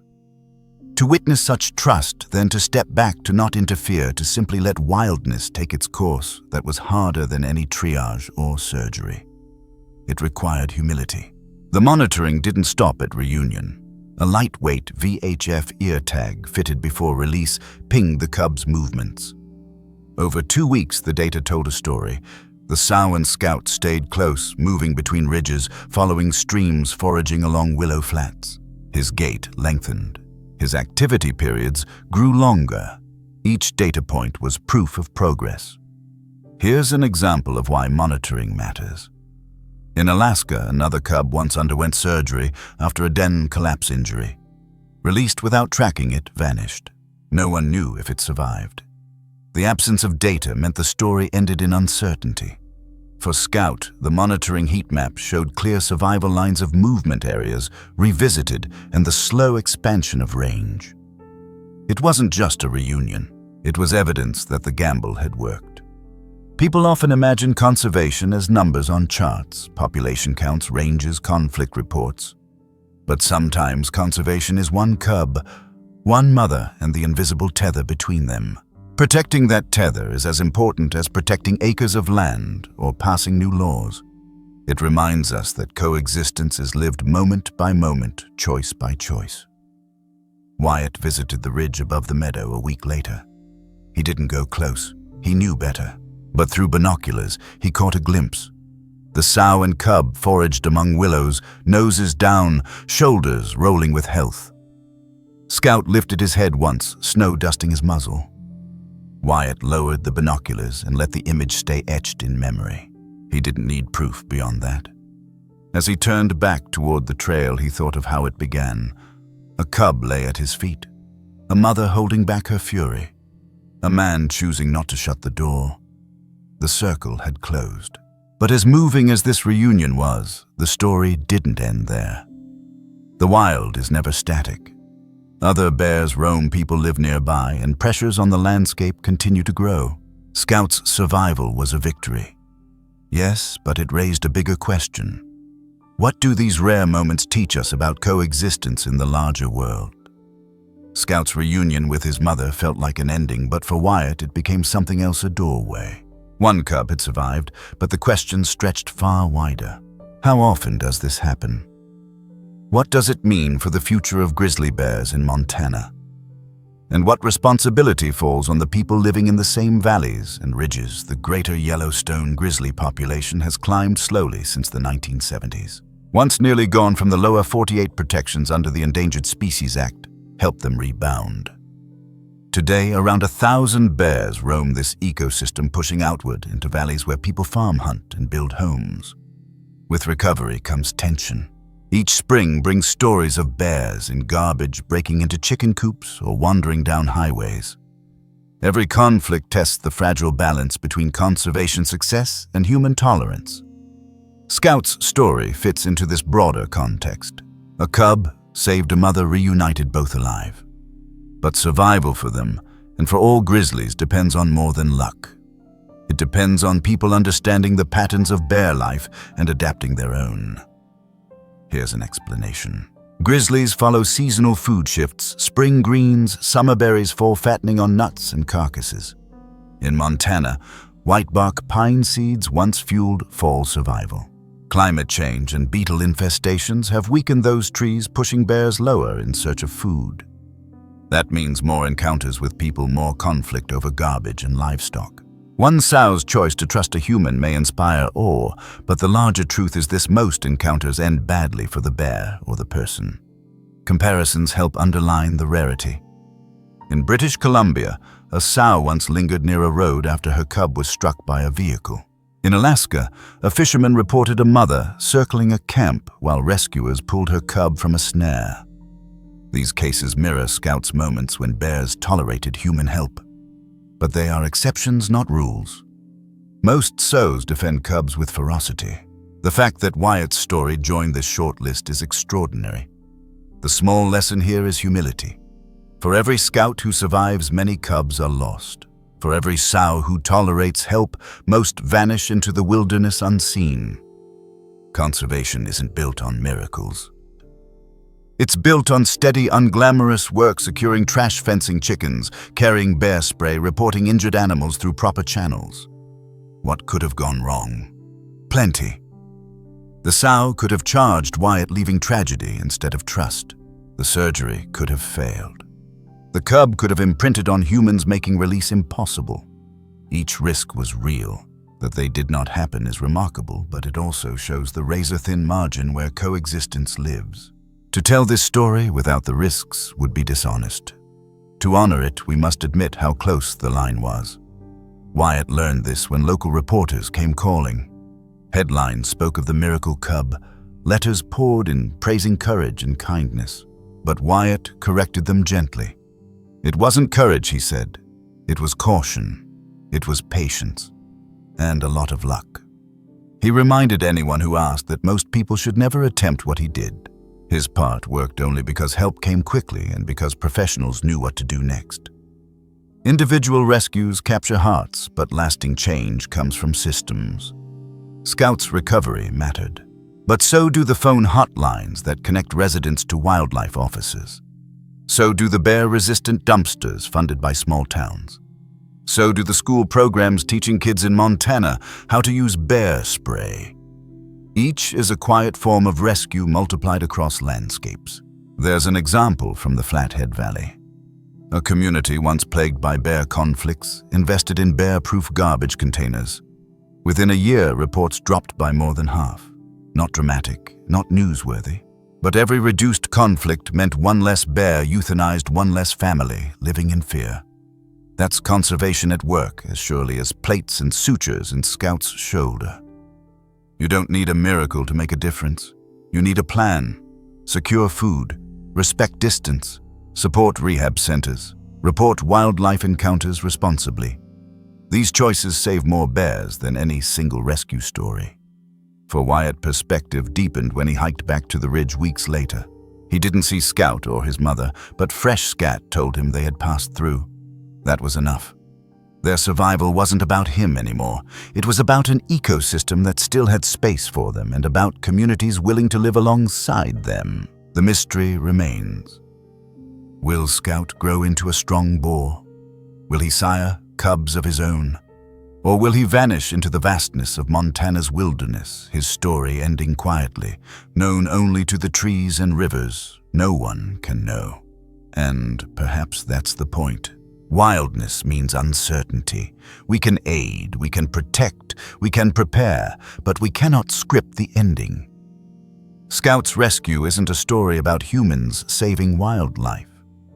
To witness such trust, then to step back, to not interfere, to simply let wildness take its course, that was harder than any triage or surgery. It required humility. The monitoring didn't stop at reunion. A lightweight VHF ear tag fitted before release pinged the cub's movements. Over 2 weeks, the data told a story. The sow and scout stayed close, moving between ridges, following streams, foraging along willow flats. His gait lengthened. His activity periods grew longer. Each data point was proof of progress. Here's an example of why monitoring matters. In Alaska, another cub once underwent surgery after a den collapse injury. Released without tracking, it vanished. No one knew if it survived. The absence of data meant the story ended in uncertainty. For Scout, the monitoring heat map showed clear survival lines of movement areas revisited and the slow expansion of range. It wasn't just a reunion. It was evidence that the gamble had worked. People often imagine conservation as numbers on charts, population counts, ranges, conflict reports. But sometimes conservation is one cub, one mother, and the invisible tether between them. Protecting that tether is as important as protecting acres of land or passing new laws. It reminds us that coexistence is lived moment by moment, choice by choice. Wyatt visited the ridge above the meadow a week later. He didn't go close. He knew better. But through binoculars, he caught a glimpse. The sow and cub foraged among willows, noses down, shoulders rolling with health. Scout lifted his head once, snow dusting his muzzle. Wyatt lowered the binoculars and let the image stay etched in memory. He didn't need proof beyond that. As he turned back toward the trail, he thought of how it began. A cub lay at his feet, a mother holding back her fury, a man choosing not to shut the door. The circle had closed. But as moving as this reunion was, the story didn't end there. The wild is never static. Other bears roam, people live nearby, and pressures on the landscape continue to grow. Scout's survival was a victory. Yes, but it raised a bigger question. What do these rare moments teach us about coexistence in the larger world? Scout's reunion with his mother felt like an ending, but for Wyatt it became something else, a doorway. One cub had survived, but the question stretched far wider. How often does this happen? What does it mean for the future of grizzly bears in Montana? And what responsibility falls on the people living in the same valleys and ridges? The greater Yellowstone grizzly population has climbed slowly since the 1970s. Once nearly gone from the lower 48 protections under the Endangered Species Act, helped them rebound. Today, around 1,000 bears roam this ecosystem, pushing outward into valleys where people farm, hunt, and build homes. With recovery comes tension. Each spring brings stories of bears in garbage breaking into chicken coops or wandering down highways. Every conflict tests the fragile balance between conservation success and human tolerance. Scout's story fits into this broader context. A cub saved a mother, reunited both alive. But survival for them, and for all grizzlies, depends on more than luck. It depends on people understanding the patterns of bear life and adapting their own. Here's an explanation. Grizzlies follow seasonal food shifts. Spring greens, summer berries fall fattening on nuts and carcasses. In Montana, whitebark pine seeds once fueled fall survival. Climate change and beetle infestations have weakened those trees, pushing bears lower in search of food. That means more encounters with people, more conflict over garbage and livestock. One sow's choice to trust a human may inspire awe, but the larger truth is this: most encounters end badly for the bear or the person. Comparisons help underline the rarity. In British Columbia, a sow once lingered near a road after her cub was struck by a vehicle. In Alaska, a fisherman reported a mother circling a camp while rescuers pulled her cub from a snare. These cases mirror Scout's moments when bears tolerated human help. But they are exceptions, not rules. Most sows defend cubs with ferocity. The fact that Wyatt's story joined this short list is extraordinary. The small lesson here is humility. For every scout who survives, many cubs are lost. For every sow who tolerates help, most vanish into the wilderness unseen. Conservation isn't built on miracles. It's built on steady, unglamorous work, securing trash, fencing chickens, carrying bear spray, reporting injured animals through proper channels. What could have gone wrong? Plenty. The sow could have charged Wyatt, leaving tragedy instead of trust. The surgery could have failed. The cub could have imprinted on humans, making release impossible. Each risk was real. That they did not happen is remarkable, but it also shows the razor-thin margin where coexistence lives. To tell this story without the risks would be dishonest. To honor it, we must admit how close the line was. Wyatt learned this when local reporters came calling. Headlines spoke of the miracle cub. Letters poured in praising courage and kindness. But Wyatt corrected them gently. It wasn't courage, he said. It was caution. It was patience. And a lot of luck. He reminded anyone who asked that most people should never attempt what he did. His part worked only because help came quickly and because professionals knew what to do next. Individual rescues capture hearts, but lasting change comes from systems. Scouts' recovery mattered. But so do the phone hotlines that connect residents to wildlife officers. So do the bear-resistant dumpsters funded by small towns. So do the school programs teaching kids in Montana how to use bear spray. Each is a quiet form of rescue multiplied across landscapes. There's an example from the Flathead Valley. A community once plagued by bear conflicts invested in bear-proof garbage containers. Within a year, reports dropped by more than half. Not dramatic, not newsworthy. But every reduced conflict meant one less bear euthanized one less family living in fear. That's conservation at work, as surely as plates and sutures in Scout's shoulder. You don't need a miracle to make a difference. You need a plan. Secure food, respect distance, support rehab centers, report wildlife encounters responsibly. These choices save more bears than any single rescue story. For Wyatt, perspective deepened when he hiked back to the ridge weeks later. He didn't see Scout or his mother, but fresh scat told him they had passed through. That was enough. Their survival wasn't about him anymore. It was about an ecosystem that still had space for them and about communities willing to live alongside them. The mystery remains. Will Scout grow into a strong boar? Will he sire cubs of his own? Or will he vanish into the vastness of Montana's wilderness, his story ending quietly, known only to the trees and rivers no one can know? And perhaps that's the point. Wildness means uncertainty. We can aid, we can protect, we can prepare, but we cannot script the ending. Scout's rescue isn't a story about humans saving wildlife.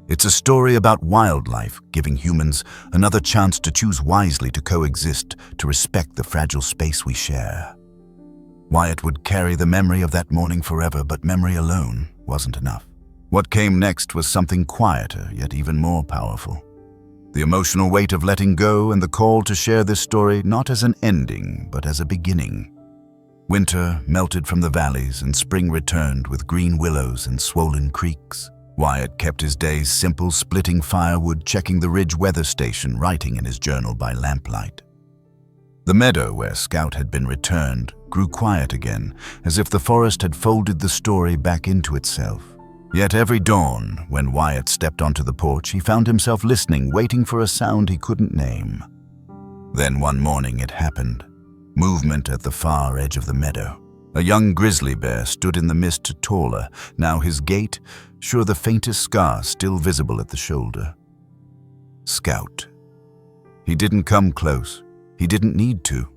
It's a story about wildlife giving humans another chance to choose wisely, to coexist, to respect the fragile space we share. Wyatt would carry the memory of that morning forever, but memory alone wasn't enough. What came next was something quieter, yet even more powerful. The emotional weight of letting go and the call to share this story not as an ending, but as a beginning. Winter melted from the valleys and spring returned with green willows and swollen creeks. Wyatt kept his days simple, splitting firewood, checking the ridge weather station, writing in his journal by lamplight. The meadow where Scout had been returned grew quiet again, as if the forest had folded the story back into itself. Yet every dawn, when Wyatt stepped onto the porch, he found himself listening, waiting for a sound he couldn't name. Then one morning it happened. Movement at the far edge of the meadow. A young grizzly bear stood in the mist, taller, now his gait, sure the faintest scar still visible at the shoulder. Scout. He didn't come close. He didn't need to.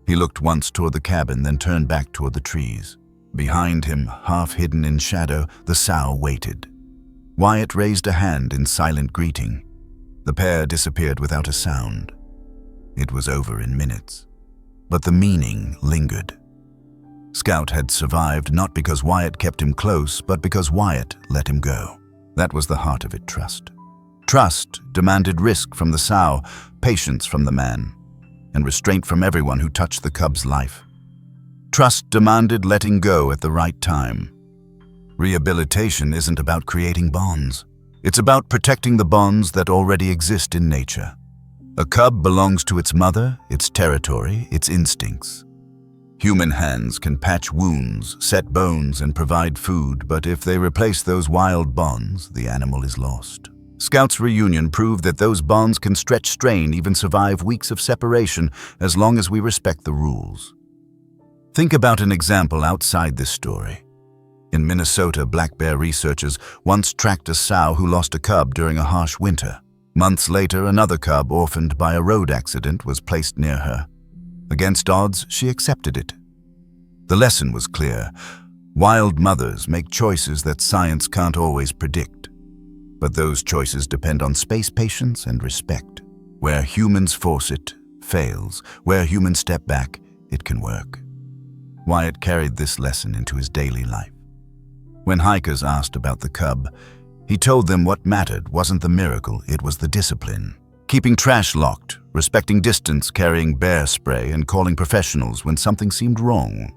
He looked once toward the cabin, then turned back toward the trees. Behind him, half hidden in shadow, the sow waited. Wyatt raised a hand in silent greeting. The pair disappeared without a sound. It was over in minutes. But the meaning lingered. Scout had survived not because Wyatt kept him close, but because Wyatt let him go. That was the heart of it, trust. Trust demanded risk from the sow, patience from the man, and restraint from everyone who touched the cub's life. Trust demanded letting go at the right time. Rehabilitation isn't about creating bonds. It's about protecting the bonds that already exist in nature. A cub belongs to its mother, its territory, its instincts. Human hands can patch wounds, set bones, and provide food, but if they replace those wild bonds, the animal is lost. Scout's reunion proved that those bonds can stretch, strain, even survive weeks of separation as long as we respect the rules. Think about an example outside this story. In Minnesota, black bear researchers once tracked a sow who lost a cub during a harsh winter. Months later, another cub orphaned by a road accident was placed near her. Against odds, she accepted it. The lesson was clear. Wild mothers make choices that science can't always predict. But those choices depend on space patience and respect. Where humans force it, fails. Where humans step back, it can work. Wyatt carried this lesson into his daily life. When hikers asked about the cub, he told them what mattered wasn't the miracle, it was the discipline. Keeping trash locked, respecting distance, carrying bear spray, and calling professionals when something seemed wrong.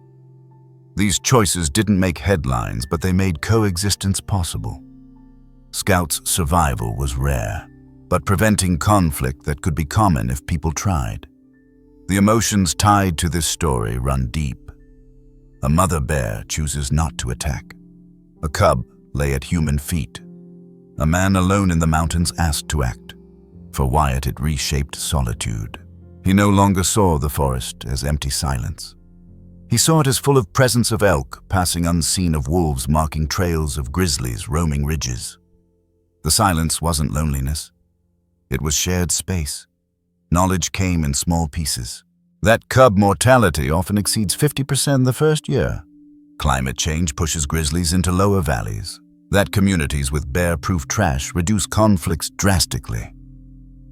These choices didn't make headlines, but they made coexistence possible. Scout's survival was rare, but preventing conflict that could be common if people tried. The emotions tied to this story run deep. A mother bear chooses not to attack. A cub lay at human feet. A man alone in the mountains asked to act. For Wyatt, it reshaped solitude. He no longer saw the forest as empty silence. He saw it as full of presence of elk, passing unseen, of wolves marking trails, of grizzlies roaming ridges. The silence wasn't loneliness. It was shared space. Knowledge came in small pieces. That cub mortality often exceeds 50% the first year. Climate change pushes grizzlies into lower valleys. That communities with bear-proof trash reduce conflicts drastically.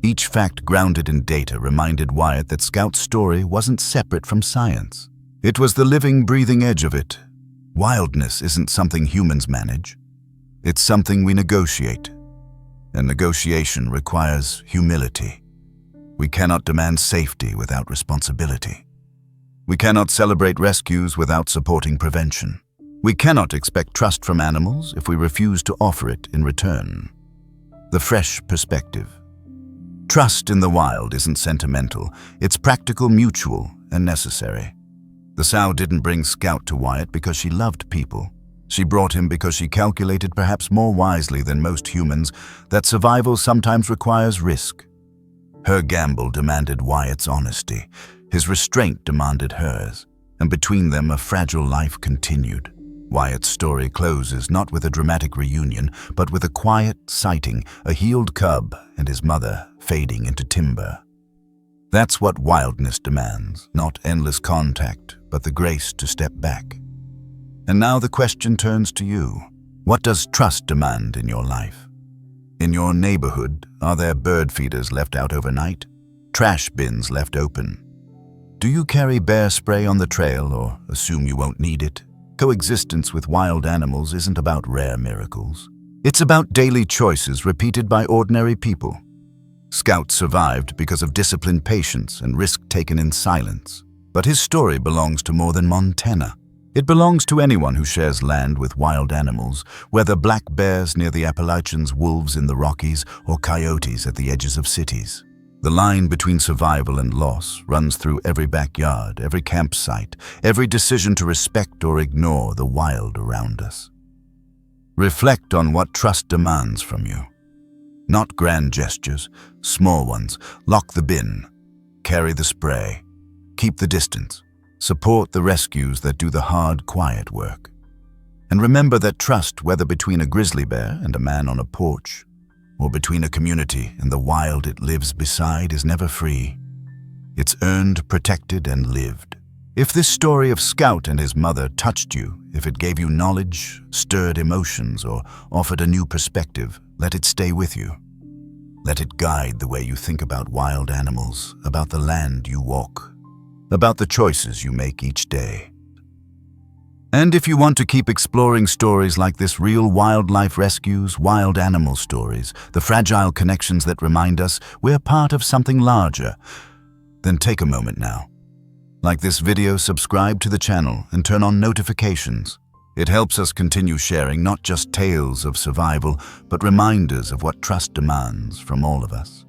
Each fact grounded in data reminded Wyatt that Scout's story wasn't separate from science. It was the living, breathing edge of it. Wildness isn't something humans manage. It's something we negotiate. And negotiation requires humility. We cannot demand safety without responsibility. We cannot celebrate rescues without supporting prevention. We cannot expect trust from animals if we refuse to offer it in return. The fresh perspective. Trust in the wild isn't sentimental, it's practical, mutual, and necessary. The sow didn't bring Scout to Wyatt because she loved people. She brought him because she calculated, perhaps more wisely than most humans, that survival sometimes requires risk. Her gamble demanded Wyatt's honesty. His restraint demanded hers. And between them, a fragile life continued. Wyatt's story closes not with a dramatic reunion, but with a quiet sighting, a healed cub and his mother fading into timber. That's what wildness demands, not endless contact, but the grace to step back. And now the question turns to you. What does trust demand in your life? In your neighborhood, are there bird feeders left out overnight? Trash bins left open? Do you carry bear spray on the trail or assume you won't need it? Coexistence with wild animals isn't about rare miracles. It's about daily choices repeated by ordinary people. Scout survived because of disciplined patience and risk taken in silence. But his story belongs to more than Montana. It belongs to anyone who shares land with wild animals, whether black bears near the Appalachians, wolves in the Rockies, or coyotes at the edges of cities. The line between survival and loss runs through every backyard, every campsite, every decision to respect or ignore the wild around us. Reflect on what trust demands from you. Not grand gestures, small ones. Lock the bin. Carry the spray. Keep the distance. Support the rescues that do the hard, quiet work. And remember that trust, whether between a grizzly bear and a man on a porch, or between a community and the wild it lives beside, is never free. It's earned, protected, and lived. If this story of Scout and his mother touched you, if it gave you knowledge, stirred emotions, or offered a new perspective, let it stay with you. Let it guide the way you think about wild animals, about the land you walk, about the choices you make each day. And if you want to keep exploring stories like this, real wildlife rescues, wild animal stories, the fragile connections that remind us we're part of something larger, then take a moment now. Like this video, subscribe to the channel and turn on notifications. It helps us continue sharing not just tales of survival, but reminders of what trust demands from all of us.